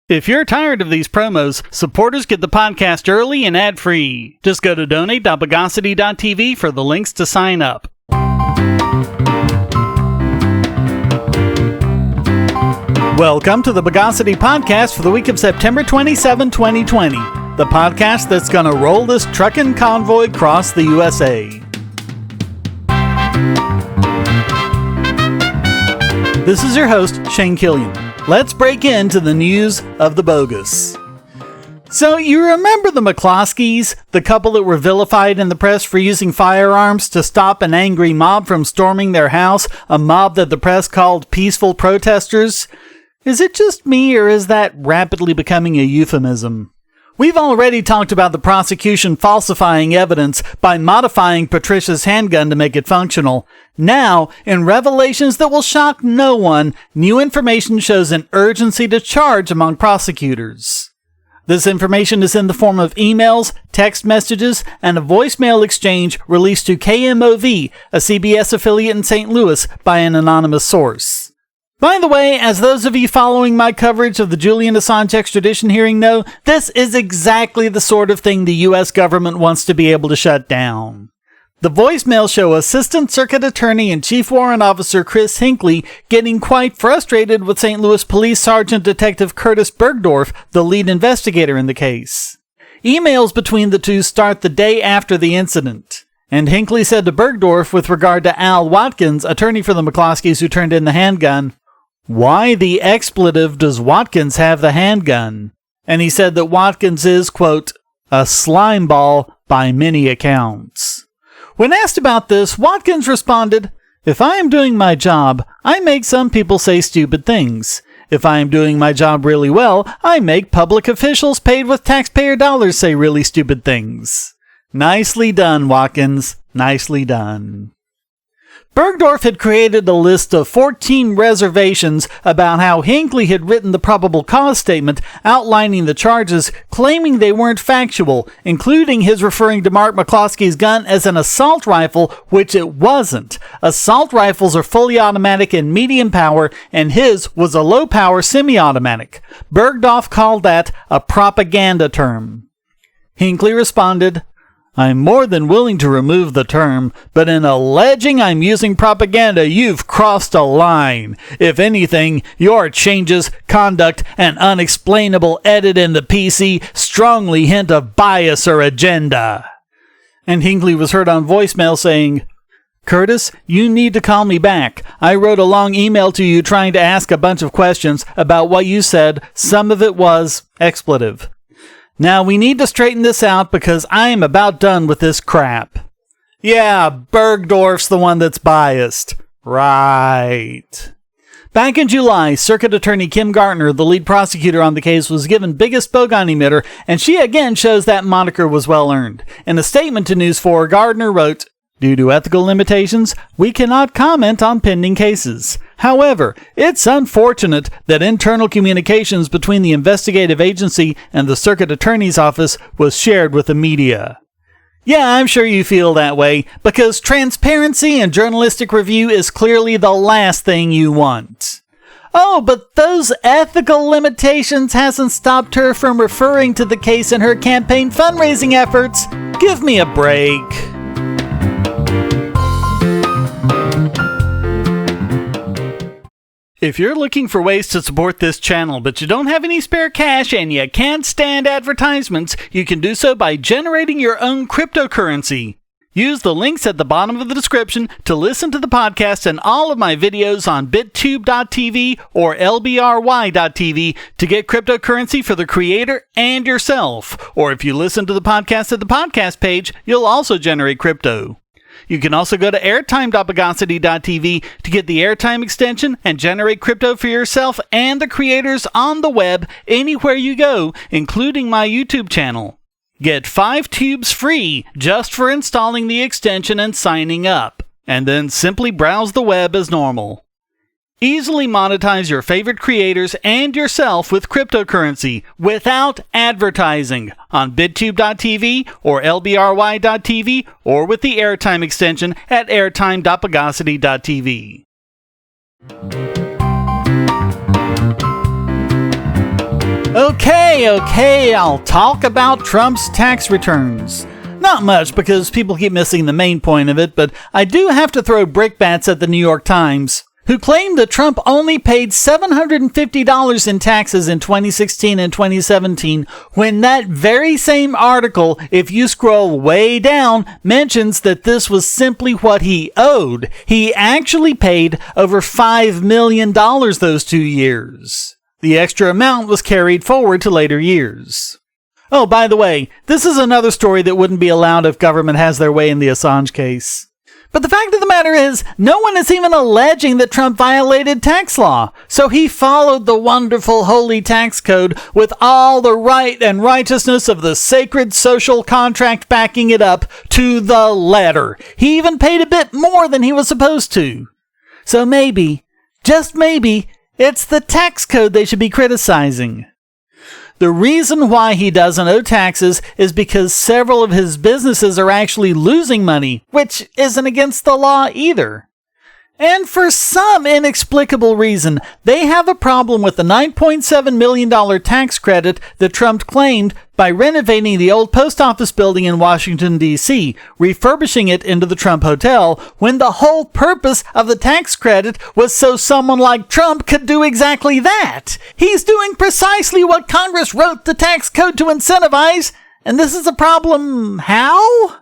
If you're tired of these promos, supporters get the podcast early and ad-free. Just go to donate.bogosity.tv for the links to sign up. Welcome to the Bogosity podcast for the week of September 27, 2020. The podcast that's going to roll this trucking convoy across the USA. This is your host, Shane Killian. Let's break into the news of the bogus. So, you remember the McCloskeys, the couple that were vilified in the press for using firearms to stop an angry mob from storming their house, a mob that the press called peaceful protesters? Is it just me, or is that rapidly becoming a euphemism? We've already talked about the prosecution falsifying evidence by modifying Patricia's handgun to make it functional. Now, in revelations that will shock no one, new information shows an urgency to charge among prosecutors. This information is in the form of emails, text messages, and a voicemail exchange released to KMOV, a CBS affiliate in St. Louis, by an anonymous source. By the way, as those of you following my coverage of the Julian Assange extradition hearing know, this is exactly the sort of thing the U.S. government wants to be able to shut down. The voicemails show Assistant Circuit Attorney and Chief Warrant Officer Chris Hinckley getting quite frustrated with St. Louis Police Sergeant Detective Curtis Bergdorf, the lead investigator in the case. Emails between the two start the day after the incident. And Hinckley said to Bergdorf with regard to Al Watkins, attorney for the McCloskeys who turned in the handgun, "Why the expletive does Watkins have the handgun?" And he said that Watkins is, quote, "a slime ball by many accounts." When asked about this, Watkins responded, "If I am doing my job, I make some people say stupid things. If I am doing my job really well, I make public officials paid with taxpayer dollars say really stupid things." Nicely done, Watkins. Nicely done. Bergdorf had created a list of 14 reservations about how Hinckley had written the probable cause statement outlining the charges, claiming they weren't factual, including his referring to Mark McCloskey's gun as an assault rifle, which it wasn't. Assault rifles are fully automatic and medium power, and his was a low-power semi-automatic. Bergdorf called that a propaganda term. Hinckley responded, "I'm more than willing to remove the term, but in alleging I'm using propaganda, you've crossed a line. If anything, your changes, conduct, and unexplainable edit in the PC strongly hint of bias or agenda." And Hinckley was heard on voicemail saying, "Curtis, you need to call me back. I wrote a long email to you trying to ask a bunch of questions about what you said. Some of it was expletive. Now, we need to straighten this out because I am about done with this crap." Yeah, Bergdorf's the one that's biased. Right. Back in July, Circuit Attorney Kim Gartner, the lead prosecutor on the case, was given Biggest Bogon Emitter, and she again shows that moniker was well earned. In a statement to News 4, Gardner wrote, "Due to ethical limitations, we cannot comment on pending cases. However, it's unfortunate that internal communications between the investigative agency and the circuit attorney's office was shared with the media." Yeah, I'm sure you feel that way, because transparency and journalistic review is clearly the last thing you want. Oh, but those ethical limitations hasn't stopped her from referring to the case in her campaign fundraising efforts. Give me a break. If you're looking for ways to support this channel, but you don't have any spare cash and you can't stand advertisements, you can do so by generating your own cryptocurrency. Use the links at the bottom of the description to listen to the podcast and all of my videos on bittube.tv or lbry.tv to get cryptocurrency for the creator and yourself. Or if you listen to the podcast at the podcast page, you'll also generate crypto. You can also go to airtime.bogosity.tv to get the airtime extension and generate crypto for yourself and the creators on the web anywhere you go, including my YouTube channel. Get 5 tubes free just for installing the extension and signing up, and then simply browse the web as normal. Easily monetize your favorite creators and yourself with cryptocurrency without advertising on bittube.tv or lbry.tv or with the airtime extension at airtime.bogosity.tv. Okay, I'll talk about Trump's tax returns. Not much, because people keep missing the main point of it, but I do have to throw brickbats at the New York Times, who claimed that Trump only paid $750 in taxes in 2016 and 2017, when that very same article, if you scroll way down, mentions that this was simply what he owed. He actually paid over $5 million those 2 years. The extra amount was carried forward to later years. Oh, by the way, this is another story that wouldn't be allowed if government has their way in the Assange case. But the fact of the matter is, no one is even alleging that Trump violated tax law. So he followed the wonderful holy tax code with all the right and righteousness of the sacred social contract backing it up to the letter. He even paid a bit more than he was supposed to. So maybe, just maybe, it's the tax code they should be criticizing. The reason why he doesn't owe taxes is because several of his businesses are actually losing money, which isn't against the law either. And for some inexplicable reason, they have a problem with the $9.7 million tax credit that Trump claimed by renovating the old post office building in Washington, D.C., refurbishing it into the Trump Hotel, when the whole purpose of the tax credit was so someone like Trump could do exactly that. He's doing precisely what Congress wrote the tax code to incentivize, and this is a problem. How?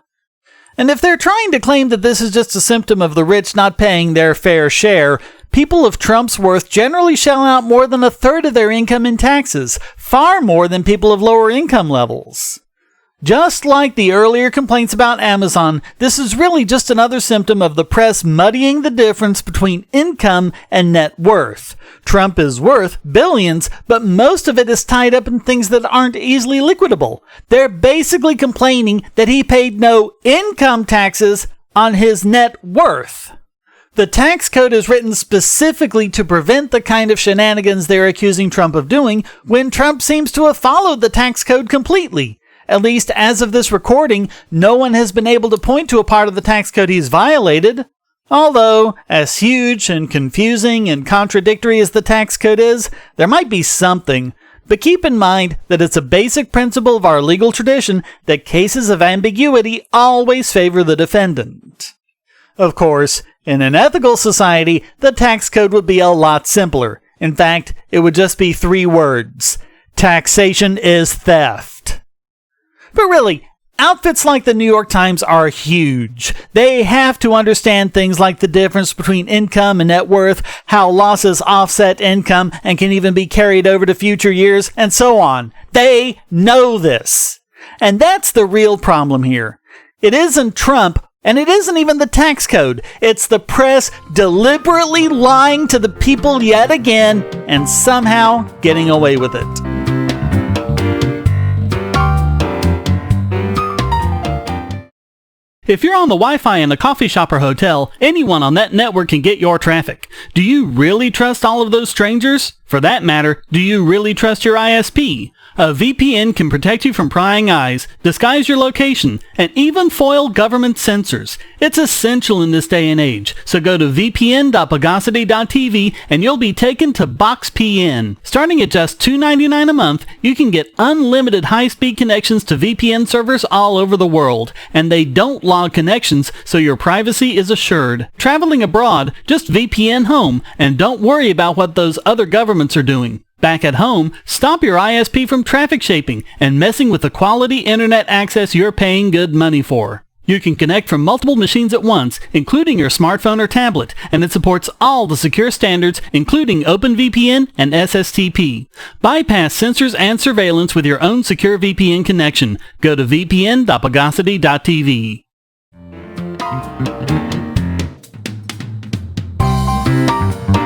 And if they're trying to claim that this is just a symptom of the rich not paying their fair share, people of Trump's worth generally shell out more than a third of their income in taxes, far more than people of lower income levels. Just like the earlier complaints about Amazon, this is really just another symptom of the press muddying the difference between income and net worth. Trump is worth billions, but most of it is tied up in things that aren't easily liquidable. They're basically complaining that he paid no income taxes on his net worth. The tax code is written specifically to prevent the kind of shenanigans they're accusing Trump of doing, when Trump seems to have followed the tax code completely. At least as of this recording, no one has been able to point to a part of the tax code he's violated. Although, as huge and confusing and contradictory as the tax code is, there might be something. But keep in mind that it's a basic principle of our legal tradition that cases of ambiguity always favor the defendant. Of course, in an ethical society, the tax code would be a lot simpler. In fact, it would just be 3 words. Taxation is theft. But really, outfits like the New York Times are huge. They have to understand things like the difference between income and net worth, how losses offset income and can even be carried over to future years, and so on. They know this. And that's the real problem here. It isn't Trump, and it isn't even the tax code. It's the press deliberately lying to the people yet again and somehow getting away with it. If you're on the Wi-Fi in a coffee shop or hotel, anyone on that network can get your traffic. Do you really trust all of those strangers? For that matter, do you really trust your ISP? A VPN can protect you from prying eyes, disguise your location, and even foil government censors. It's essential in this day and age, so go to vpn.bogosity.tv and you'll be taken to BoxPN. Starting at just $2.99 a month, you can get unlimited high-speed connections to VPN servers all over the world, and they don't log connections, so your privacy is assured. Traveling abroad, just VPN home, and don't worry about what those other governments are doing. Back at home, stop your ISP from traffic shaping and messing with the quality internet access you're paying good money for. You can connect from multiple machines at once, including your smartphone or tablet, and it supports all the secure standards, including OpenVPN and SSTP. Bypass censors and surveillance with your own secure VPN connection. Go to vpn.bogosity.tv.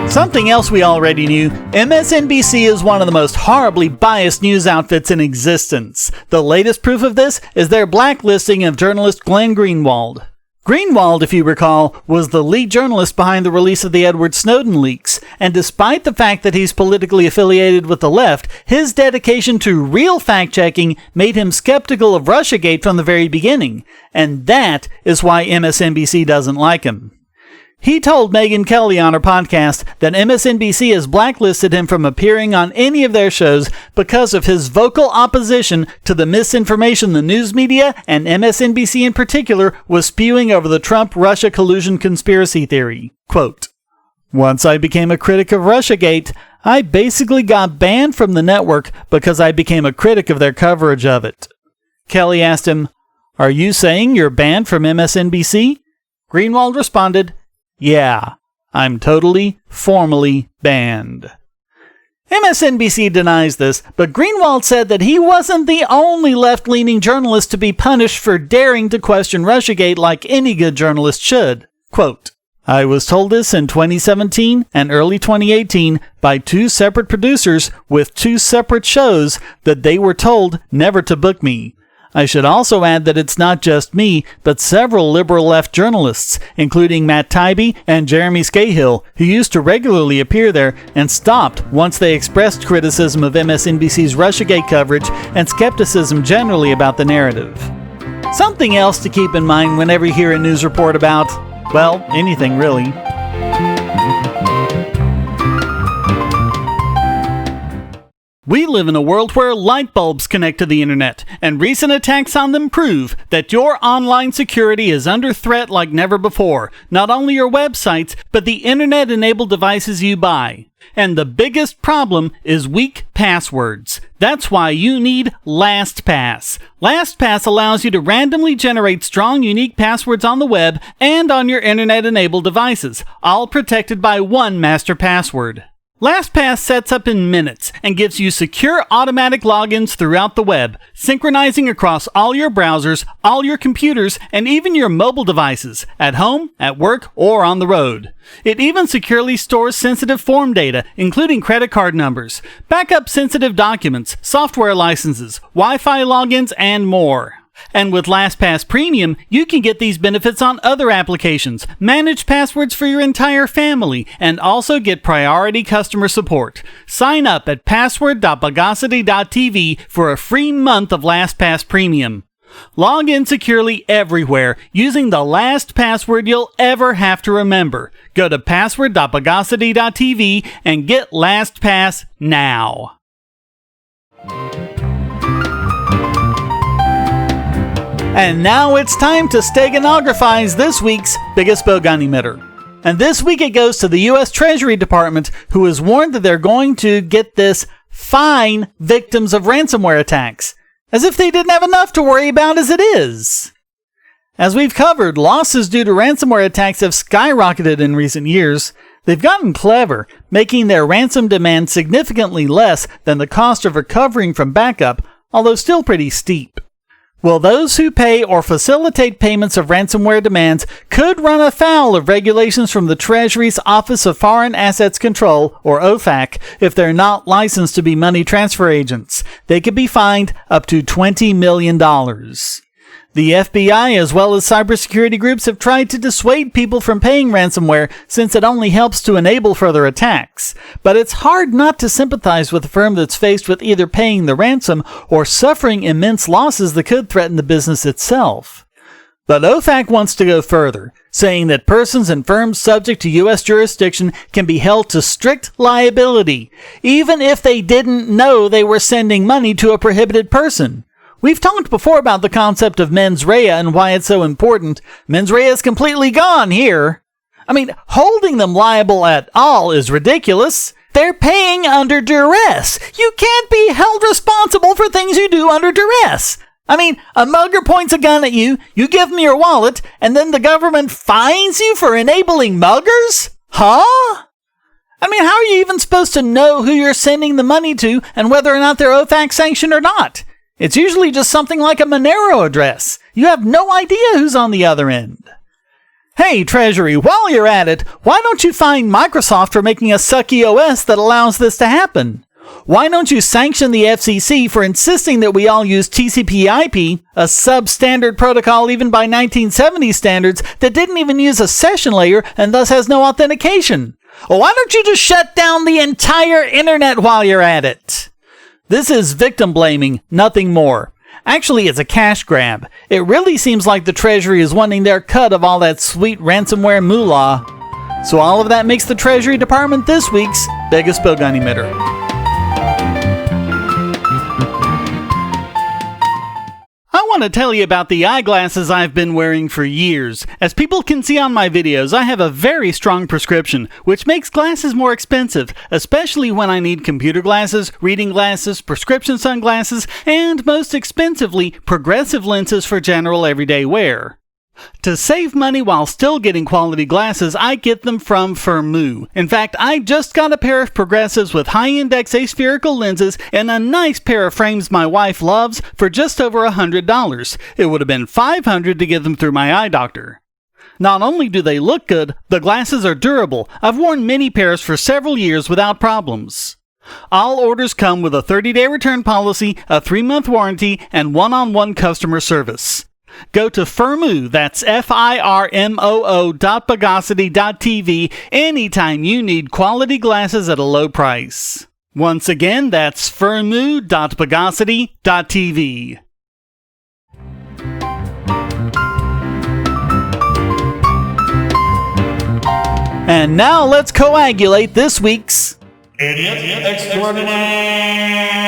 Something else we already knew, MSNBC is one of the most horribly biased news outfits in existence. The latest proof of this is their blacklisting of journalist Glenn Greenwald. Greenwald, if you recall, was the lead journalist behind the release of the Edward Snowden leaks, and despite the fact that he's politically affiliated with the left, his dedication to real fact-checking made him skeptical of Russiagate from the very beginning, and that is why MSNBC doesn't like him. He told Megyn Kelly on her podcast that MSNBC has blacklisted him from appearing on any of their shows because of his vocal opposition to the misinformation the news media, and MSNBC in particular, was spewing over the Trump-Russia collusion conspiracy theory. Quote, "Once I became a critic of Russiagate, I basically got banned from the network because I became a critic of their coverage of it." Kelly asked him, "Are you saying you're banned from MSNBC?" Greenwald responded, "Yeah, I'm totally, formally banned." MSNBC denies this, but Greenwald said that he wasn't the only left-leaning journalist to be punished for daring to question Russiagate like any good journalist should. Quote, "I was told this in 2017 and early 2018 by two separate producers with two separate shows that they were told never to book me. I should also add that it's not just me, but several liberal left journalists, including Matt Taibbi and Jeremy Scahill, who used to regularly appear there and stopped once they expressed criticism of MSNBC's Russiagate coverage and skepticism generally about the narrative." Something else to keep in mind whenever you hear a news report about, well, anything really. We live in a world where light bulbs connect to the internet, and recent attacks on them prove that your online security is under threat like never before. Not only your websites, but the internet-enabled devices you buy. And the biggest problem is weak passwords. That's why you need LastPass. LastPass allows you to randomly generate strong, unique passwords on the web and on your internet-enabled devices, all protected by one master password. LastPass sets up in minutes and gives you secure automatic logins throughout the web, synchronizing across all your browsers, all your computers, and even your mobile devices, at home, at work, or on the road. It even securely stores sensitive form data, including credit card numbers, backup sensitive documents, software licenses, Wi-Fi logins, and more. And with LastPass Premium, you can get these benefits on other applications, manage passwords for your entire family, and also get priority customer support. Sign up at password.bogosity.tv for a free month of LastPass Premium. Log in securely everywhere using the last password you'll ever have to remember. Go to password.bogosity.tv and get LastPass now. And now it's time to steganographize this week's biggest Bogon emitter. And this week it goes to the U.S. Treasury Department, who has warned that they're going to, get this, fine victims of ransomware attacks. As if they didn't have enough to worry about as it is. As we've covered, losses due to ransomware attacks have skyrocketed in recent years. They've gotten clever, making their ransom demand significantly less than the cost of recovering from backup, although still pretty steep. Well, those who pay or facilitate payments of ransomware demands could run afoul of regulations from the Treasury's Office of Foreign Assets Control, or OFAC, if they're not licensed to be money transfer agents. They could be fined up to $20 million. The FBI, as well as cybersecurity groups, have tried to dissuade people from paying ransomware since it only helps to enable further attacks. But it's hard not to sympathize with a firm that's faced with either paying the ransom or suffering immense losses that could threaten the business itself. But OFAC wants to go further, saying that persons and firms subject to U.S. jurisdiction can be held to strict liability, even if they didn't know they were sending money to a prohibited person. We've talked before about the concept of mens rea and why it's so important. Mens rea is completely gone here. I mean, holding them liable at all is ridiculous. They're paying under duress. You can't be held responsible for things you do under duress. I mean, a mugger points a gun at you, you give him your wallet, and then the government fines you for enabling muggers? Huh? I mean, how are you even supposed to know who you're sending the money to and whether or not they're OFAC sanctioned or not? It's usually just something like a Monero address. You have no idea who's on the other end. Hey, Treasury, while you're at it, why don't you fine Microsoft for making a sucky OS that allows this to happen? Why don't you sanction the FCC for insisting that we all use TCP/IP, a substandard protocol even by 1970s standards that didn't even use a session layer and thus has no authentication? Or why don't you just shut down the entire internet while you're at it? This is victim blaming, nothing more. Actually, it's a cash grab. It really seems like the Treasury is wanting their cut of all that sweet ransomware moolah. So all of that makes the Treasury Department this week's biggest Bogon emitter. I want to tell you about the eyeglasses I've been wearing for years. As people can see on my videos, I have a very strong prescription, which makes glasses more expensive, especially when I need computer glasses, reading glasses, prescription sunglasses, and most expensively, progressive lenses for general everyday wear. To save money while still getting quality glasses, I get them from Firmoo. In fact, I just got a pair of progressives with high-index aspherical lenses and a nice pair of frames my wife loves for just over $100. It would have been $500 to get them through my eye doctor. Not only do they look good, the glasses are durable. I've worn many pairs for several years without problems. All orders come with a 30-day return policy, a 3-month warranty, and one-on-one customer service. Go to Firmoo, that's FIRMOO.Bogosity.tv anytime you need quality glasses at a low price. Once again, that's Firmoo.Bogosity.tv. And now let's coagulate this week's Idiot Extraordinaire.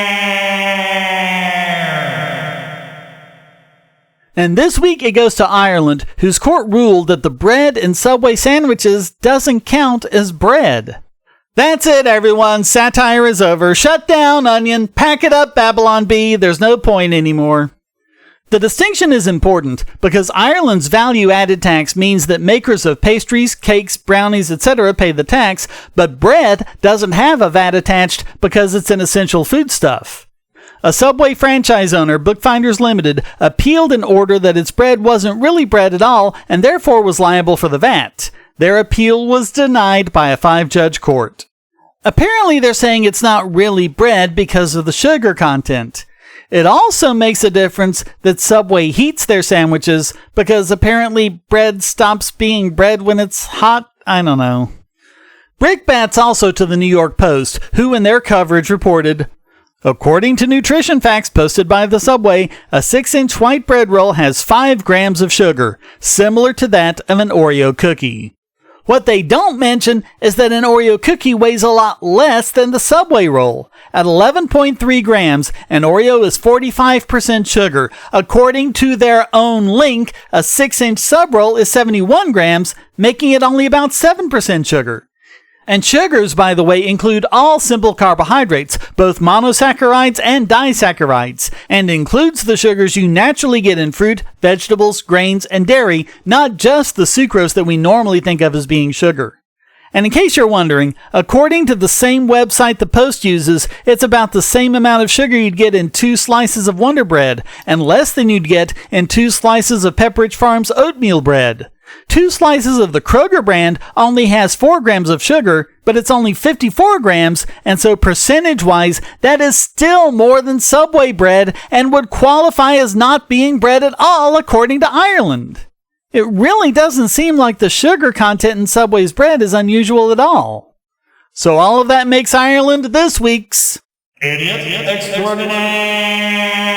And this week it goes to Ireland, whose court ruled that the bread in Subway sandwiches doesn't count as bread. That's it, everyone. Satire is over. Shut down, Onion. Pack it up, Babylon Bee. There's no point anymore. The distinction is important because Ireland's value-added tax means that makers of pastries, cakes, brownies, etc. pay the tax, but bread doesn't have a VAT attached because it's an essential foodstuff. A Subway franchise owner, Bookfinders Limited, appealed an order that its bread wasn't really bread at all and therefore was liable for the VAT. Their appeal was denied by a 5-judge court. Apparently they're saying it's not really bread because of the sugar content. It also makes a difference that Subway heats their sandwiches because apparently bread stops being bread when it's hot. I don't know. Brickbats also to the New York Post, who in their coverage reported, according to nutrition facts posted by the Subway, a 6-inch white bread roll has 5 grams of sugar, similar to that of an Oreo cookie. What they don't mention is that an Oreo cookie weighs a lot less than the Subway roll. At 11.3 grams, an Oreo is 45% sugar. According to their own link, a 6-inch sub roll is 71 grams, making it only about 7% sugar. And sugars, by the way, include all simple carbohydrates, both monosaccharides and disaccharides, and includes the sugars you naturally get in fruit, vegetables, grains, and dairy, not just the sucrose that we normally think of as being sugar. And in case you're wondering, according to the same website the Post uses, it's about the same amount of sugar you'd get in 2 slices of Wonder Bread, and less than you'd get in 2 slices of Pepperidge Farm's oatmeal bread. 2 slices of the Kroger brand only has 4 grams of sugar, but it's only 54 grams, and so percentage-wise, that is still more than Subway bread and would qualify as not being bread at all according to Ireland. It really doesn't seem like the sugar content in Subway's bread is unusual at all. So all of that makes Ireland this week's Idiot Extraordinaire.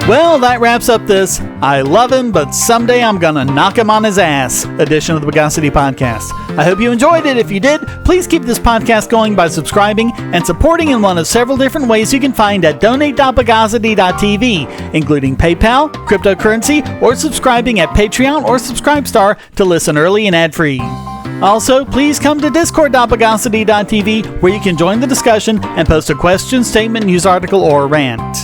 Well, that wraps up this I love him, but someday I'm gonna knock him on his ass edition of the Bogosity Podcast. I hope you enjoyed it. If you did, please keep this podcast going by subscribing and supporting in one of several different ways you can find at donate.bogosity.tv, including PayPal, cryptocurrency, or subscribing at Patreon or Subscribestar to listen early and ad-free. Also, please come to discord.bogosity.tv where you can join the discussion and post a question, statement, news article, or rant.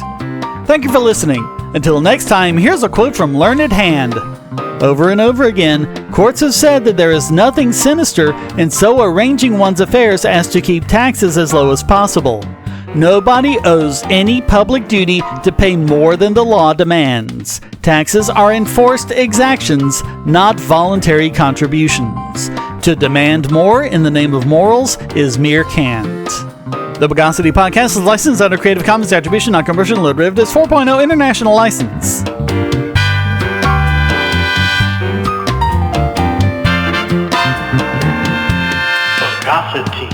Thank you for listening. Until next time, here's a quote from Learned Hand. Over and over again, courts have said that there is nothing sinister in so arranging one's affairs as to keep taxes as low as possible. Nobody owes any public duty to pay more than the law demands. Taxes are enforced exactions, not voluntary contributions. To demand more in the name of morals is mere cant. The Bogosity Podcast is licensed under Creative Commons Attribution, Non-Commercial, No Derivatives 4.0 International License. Bogosity.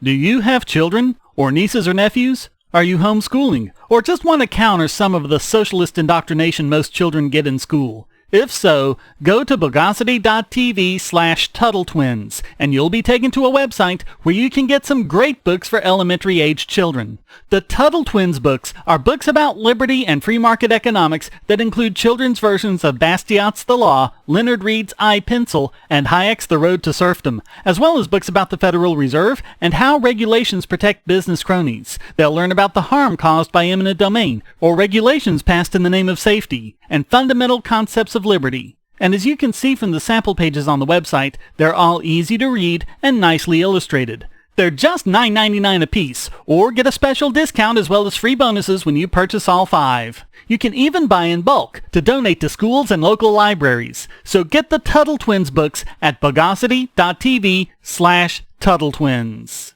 Do you have children, or nieces or nephews? Are you homeschooling, or just want to counter some of the socialist indoctrination most children get in school? If so, go to bogosity.tv/TuttleTwins, and you'll be taken to a website where you can get some great books for elementary-aged children. The Tuttle Twins books are books about liberty and free market economics that include children's versions of Bastiat's The Law, Leonard Read's I, Pencil, and Hayek's The Road to Serfdom, as well as books about the Federal Reserve and how regulations protect business cronies. They'll learn about the harm caused by eminent domain, or regulations passed in the name of safety, and fundamental concepts of liberty. And as you can see from the sample pages on the website, they're all easy to read and nicely illustrated. They're just $9.99 a piece, or get a special discount as well as free bonuses when you purchase all 5. You can even buy in bulk to donate to schools and local libraries. So get the Tuttle Twins books at bogosity.tv/TuttleTwins.